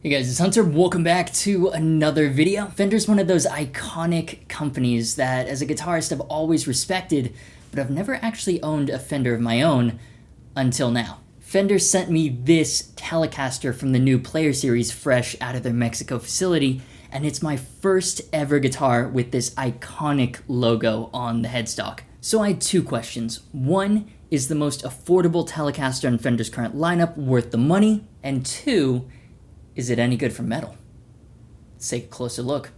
Hey guys, it's Hunter. Welcome back to another video. Fender's one of those iconic companies that as a guitarist I've always respected, but I've never actually owned a Fender of my own until now. Fender sent me this Telecaster from the new Player Series fresh out of their Mexico facility, and it's my first ever guitar with this iconic logo on the headstock. So I had two questions. One, is the most affordable Telecaster in Fender's current lineup worth the money? And two, is it any good for metal? Let's take a closer look.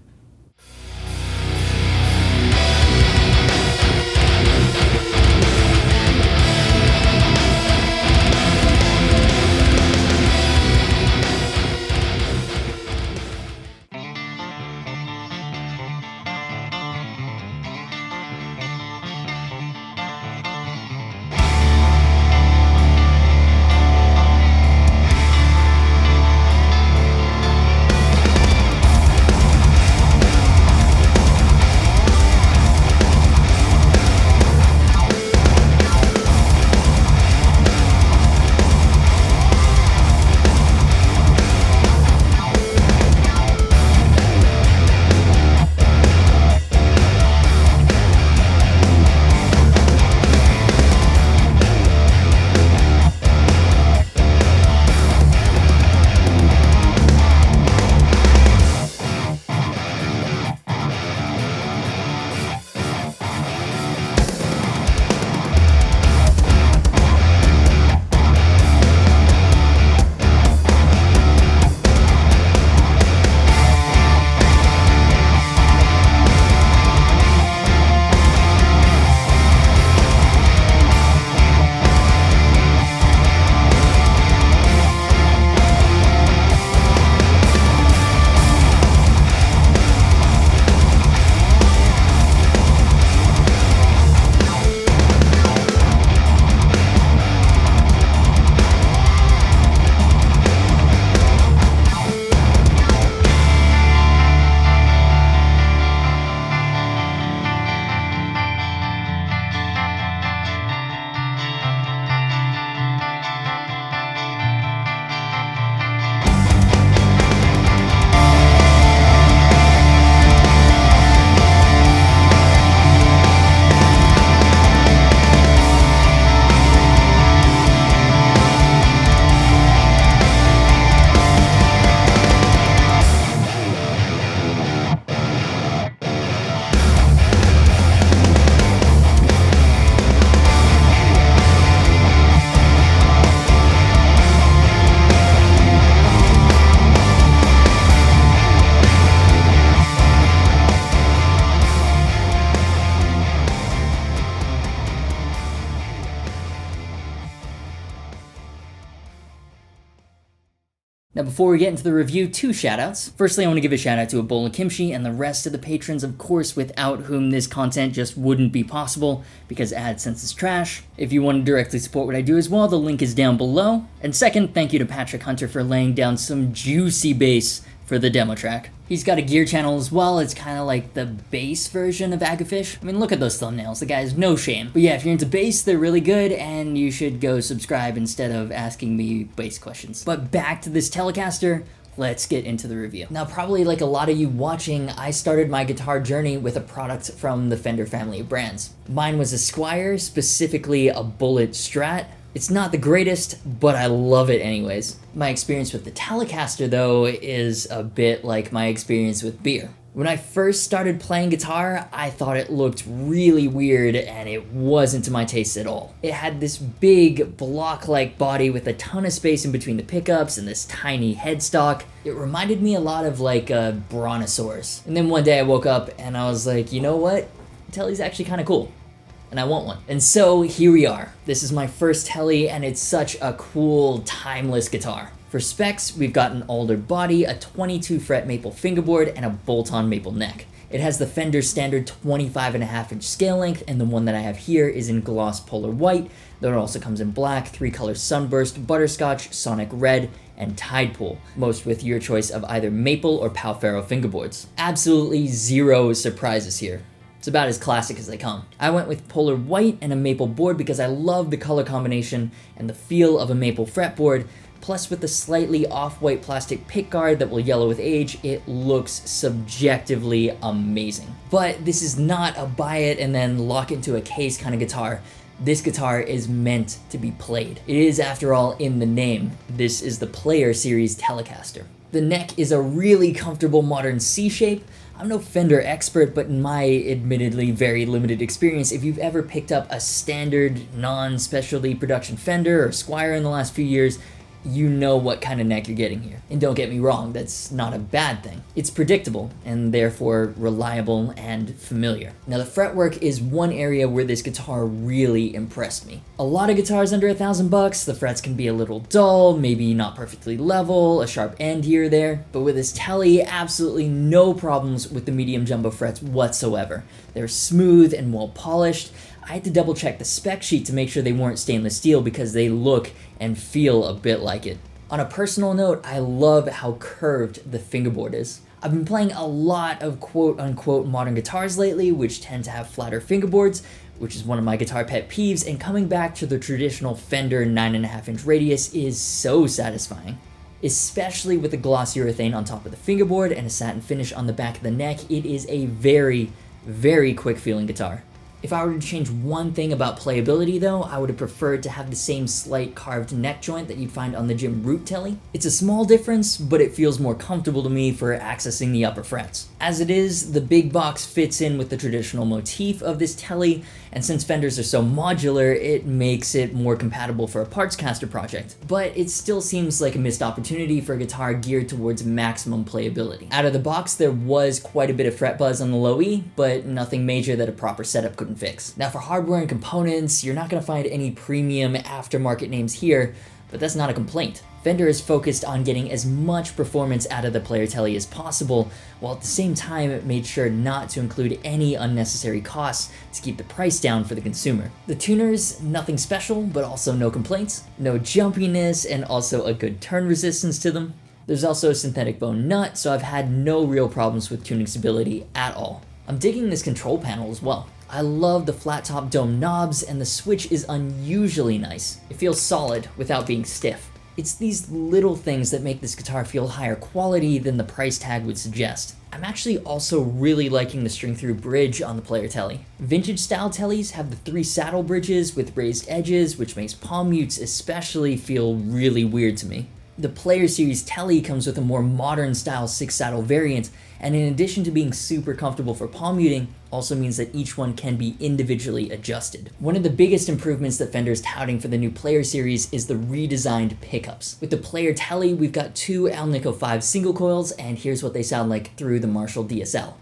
Now before we get into the review, two shoutouts. Firstly, I want to give a shout out to Ebola and Kimchi and the rest of the patrons, of course, without whom this content just wouldn't be possible because AdSense is trash. If you want to directly support what I do as well, the link is down below. And second, thank you to Patrick Hunter for laying down some juicy bass for the demo track. He's got a gear channel as well. It's kind of like the bass version of Agufish. I mean, look at those thumbnails. The guy has no shame. But yeah, if you're into bass, they're really good, and you should go subscribe instead of asking me bass questions. But back to this Telecaster, let's get into the review. Now, probably like a lot of you watching, I started my guitar journey with a product from the Fender family of brands. Mine was a Squire, specifically a Bullet Strat. It's not the greatest, but I love it anyways. My experience with the Telecaster, though, is a bit like my experience with beer. When I first started playing guitar, I thought it looked really weird and it wasn't to my taste at all. It had this big block-like body with a ton of space in between the pickups and this tiny headstock. It reminded me a lot of like a Brontosaurus. And then one day I woke up and I was like, you know what? Tele's actually kind of cool. And I want one. And so here we are. This is my first Tele, and it's such a cool, timeless guitar. For specs, we've got an alder body, a 22 fret maple fingerboard, and a bolt-on maple neck. It has the Fender standard 25.5-inch scale length, and the one that I have here is in gloss polar white. Though it also comes in black, 3-color sunburst, butterscotch, sonic red, and tide pool, most with your choice of either maple or Palfaro fingerboards. Absolutely zero surprises here. It's about as classic as they come. I went with polar white and a maple board because I love the color combination and the feel of a maple fretboard, Plus, with the slightly off-white plastic pickguard that will yellow with age, it looks subjectively amazing. But this is not a buy it and then lock it into a case kind of guitar. This guitar is meant to be played. It is, after all, in the name. This is the Player Series Telecaster. The neck is a really comfortable modern C shape. I'm no Fender expert, but in my admittedly very limited experience, if you've ever picked up a standard non-specialty production Fender or Squier in the last few years, you know what kind of neck you're getting here. And don't get me wrong, that's not a bad thing. It's predictable and therefore reliable and familiar. Now, the fretwork is one area where this guitar really impressed me. A lot of guitars under $1,000, the frets can be a little dull, maybe not perfectly level, a sharp end here or there. But with this Tele, absolutely no problems with the medium jumbo frets whatsoever. They're smooth and well polished. I had to double check the spec sheet to make sure they weren't stainless steel because they look and feel a bit like it. On a personal note, I love how curved the fingerboard is. I've been playing a lot of quote-unquote modern guitars lately, which tend to have flatter fingerboards, which is one of my guitar pet peeves, and coming back to the traditional Fender 9.5-inch radius is so satisfying. Especially with the gloss urethane on top of the fingerboard and a satin finish on the back of the neck, it is a very, very quick feeling guitar. If I were to change one thing about playability though, I would have preferred to have the same slight carved neck joint that you'd find on the Jim Root Tele. It's a small difference, but it feels more comfortable to me for accessing the upper frets. As it is, the big box fits in with the traditional motif of this Tele, and since Fenders are so modular, it makes it more compatible for a Partscaster project. But it still seems like a missed opportunity for a guitar geared towards maximum playability. Out of the box, there was quite a bit of fret buzz on the low E, but nothing major that a proper setup couldn't fix. Now, for hardware and components, you're not going to find any premium aftermarket names here, but that's not a complaint. Fender is focused on getting as much performance out of the Player Tele as possible, while at the same time it made sure not to include any unnecessary costs to keep the price down for the consumer. The tuners, nothing special, but also no complaints, no jumpiness, and also a good turn resistance to them. There's also a synthetic bone nut, so I've had no real problems with tuning stability at all. I'm digging this control panel as well. I love the flat top dome knobs, and the switch is unusually nice. It feels solid without being stiff. It's these little things that make this guitar feel higher quality than the price tag would suggest. I'm actually also really liking the string-through bridge on the Player Tele. Vintage style Teles have the 3 saddle bridges with raised edges, which makes palm mutes especially feel really weird to me. The Player Series Tele comes with a more modern style 6-saddle variant, and in addition to being super comfortable for palm muting, also means that each one can be individually adjusted. One of the biggest improvements that Fender is touting for the new Player Series is the redesigned pickups. With the Player Tele, we've got 2 Alnico 5 single coils, and here's what they sound like through the Marshall DSL.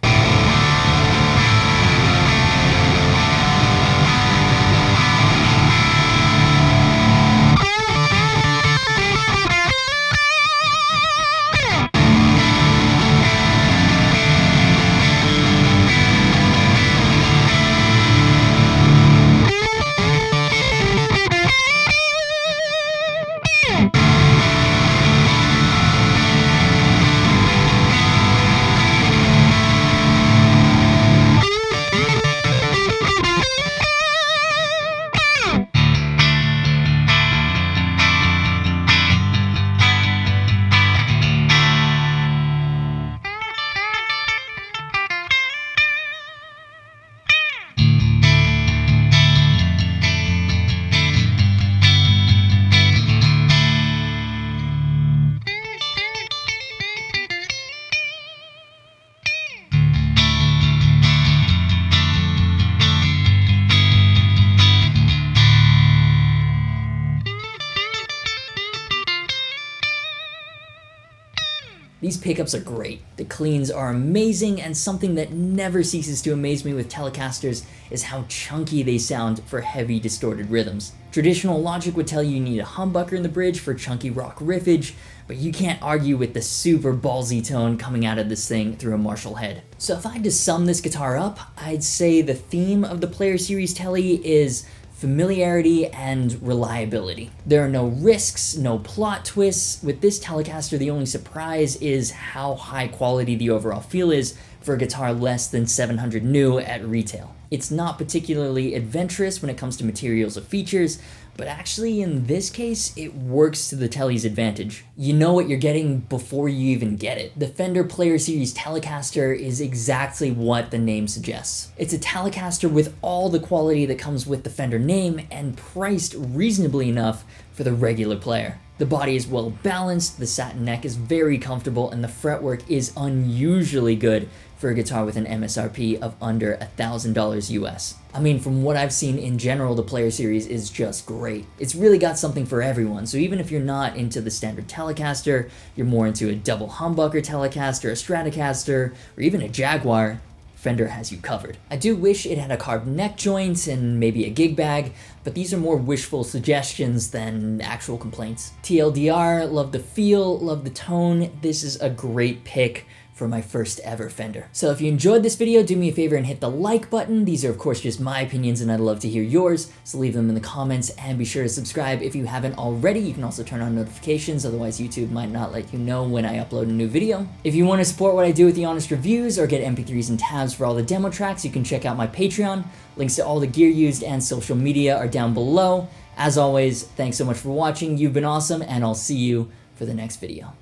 These pickups are great. The cleans are amazing, and something that never ceases to amaze me with Telecasters is how chunky they sound for heavy distorted rhythms. Traditional logic would tell you need a humbucker in the bridge for chunky rock riffage, but you can't argue with the super ballsy tone coming out of this thing through a Marshall head. So if I had to sum this guitar up, I'd say the theme of the Player Series Tele is familiarity and reliability. There are no risks, no plot twists. With this Telecaster, the only surprise is how high quality the overall feel is for a guitar less than $700 new at retail. It's not particularly adventurous when it comes to materials or features, But actually, in this case, it works to the Tele's advantage. You know what you're getting before you even get it. The Fender Player Series Telecaster is exactly what the name suggests. It's a Telecaster with all the quality that comes with the Fender name and priced reasonably enough for the regular player. The body is well balanced, the satin neck is very comfortable, and the fretwork is unusually good for a guitar with an MSRP of under $1,000 US. I mean, from what I've seen in general, the Player Series is just great. It's really got something for everyone, so even if you're not into the standard Telecaster, you're more into a double humbucker Telecaster, a Stratocaster, or even a Jaguar, Fender has you covered. I do wish it had a carved neck joint and maybe a gig bag, but these are more wishful suggestions than actual complaints. TLDR, love the feel, love the tone. This is a great pick for my first ever Fender. So if you enjoyed this video, do me a favor and hit the like button. These are of course just my opinions and I'd love to hear yours, so leave them in the comments and be sure to subscribe if you haven't already. You can also turn on notifications, otherwise YouTube might not let you know when I upload a new video. If you want to support what I do with the honest reviews or get MP3s and tabs for all the demo tracks, you can check out my Patreon. Links to all the gear used and social media are down below. As always, thanks so much for watching, you've been awesome, and I'll see you for the next video.